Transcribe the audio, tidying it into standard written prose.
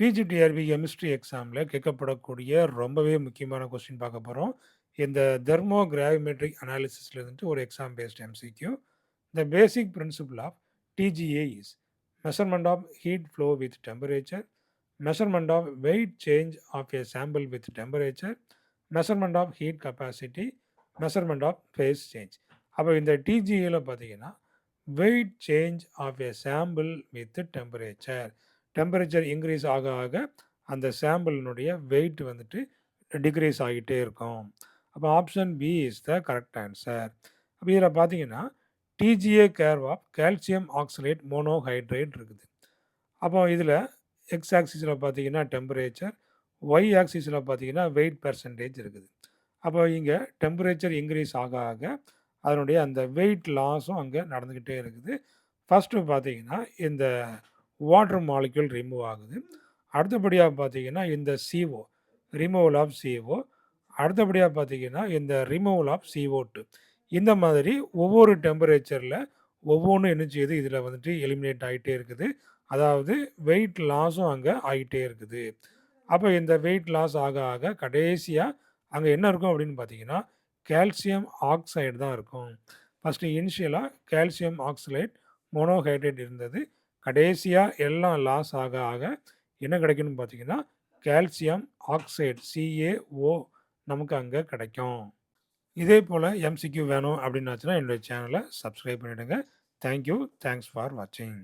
PGTRB chemistry எக்ஸாம்ல கேட்கப்படக்கூடிய ரொம்பவே முக்கியமான கொஸ்டின் பார்க்க போறோம். இந்த தெர்மோ கிராவிமெட்ரிக் அனாலிசிஸ்ல இருந்துட்டு ஒரு exam based MCQ. The basic principle of TGA is measurement of heat flow with temperature, measurement of weight change of a sample with temperature, measurement of heat capacity, measurement of phase change. அப்போ இந்த டிஜிஏல பார்த்தீங்கன்னா weight change of a sample with temperature. Temperature increase ஆக ஆக அந்த சாம்பிளினுடைய wait வந்துட்டு degrees ஆகிட்டே இருக்கும். அப்போ option B is the correct answer. அப்போ இதில் பார்த்தீங்கன்னா TGA curve of calcium oxalate monohydrate இருக்குது. அப்போ இதில் எக்ஸ் ஆக்சிஸில் பார்த்தீங்கன்னா டெம்பரேச்சர், ஒய் ஆக்சிஸில் பார்த்தீங்கன்னா வெயிட் பெர்சன்டேஜ் இருக்குது. அப்போ இங்கே டெம்பரேச்சர் இன்க்ரீஸ் ஆக ஆக அதனுடைய அந்த வெயிட் லாஸும் அங்கே நடந்துக்கிட்டே இருக்குது. ஃபஸ்ட்டு பார்த்தீங்கன்னா இந்த வாட்டர் மாலிக்யூல் ரிமூவ் ஆகுது. அடுத்தபடியாக பார்த்தீங்கன்னா இந்த CO ரிமூவல் ஆஃப் CO, அடுத்தபடியாக பார்த்தீங்கன்னா இந்த ரிமூவல் ஆஃப் CO2. இந்த மாதிரி ஒவ்வொரு டெம்பரேச்சரில் ஒவ்வொன்றும் என்ன செய்யுது, இதில் வந்துட்டு எலிமினேட் ஆகிட்டே இருக்குது. அதாவது வெயிட் லாஸும் அங்கே ஆகிட்டே இருக்குது. அப்போ இந்த வெயிட் லாஸ் ஆக ஆக கடைசியாக அங்கே என்ன இருக்கும் அப்படின்னு பார்த்தீங்கன்னா கால்சியம் ஆக்சைடு தான் இருக்கும். ஃபஸ்ட்டு இனிஷியலாக கால்சியம் ஆக்சலேட் மோனோஹைட்ரேட் இருந்தது. கடைசியாக எல்லாம் லாஸ் ஆக ஆக என்ன கிடைக்குன்னு பார்த்தீங்கன்னா கால்சியம் ஆக்சைடு CaO நமக்கு அங்கே கிடைக்கும். இதே போல் எம்சிக்யூ வேணும் அப்படின்னாச்சுன்னா என்னுடைய சேனலை சப்ஸ்கிரைப் பண்ணிவிடுங்க. தேங்க்யூ. தேங்க்ஸ் ஃபார் வாட்சிங்.